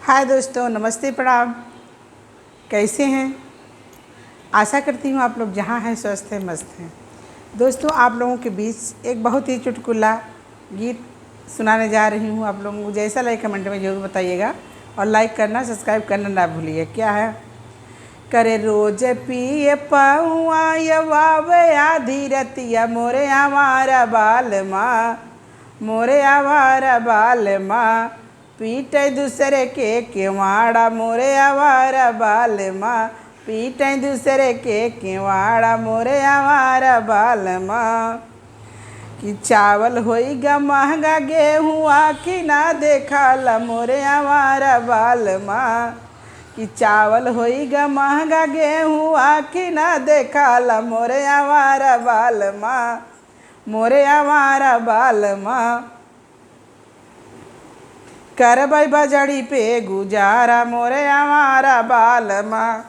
हाय दोस्तों, नमस्ते, प्रणाम। कैसे हैं? आशा करती हूँ आप लोग जहाँ हैं स्वस्थ हैं, मस्त हैं। दोस्तों, आप लोगों के बीच एक बहुत ही चुटकुला गीत सुनाने जा रही हूँ। आप लोगों को जैसा लगे कमेंट में ज़रूर बताइएगा और लाइक करना, सब्सक्राइब करना ना भूलिए। क्या है? करे रोज पिए पहुआ यवावे आधी रतिया मोरे आवारा बाल माँ, मोरे आवारा बाल माँ, पीटे दूसरे के केवाड़ा मोरे आवारा बाल माँ, पीटे दूसरे के केवाड़ा मोरे आवारा बाल माँ। कि चावल होइगा महंगा गेहूँ आखी ना देखला मोरे आवारा बाल माँ, कि चावल होइगा महंगा गेहूँ आखी ना देखला मोरे आवारा बाल माँ, मोरे आवारा बाल माँ। करबै बजड़ी पे गुजारा मोरे आवारा बाल माँ।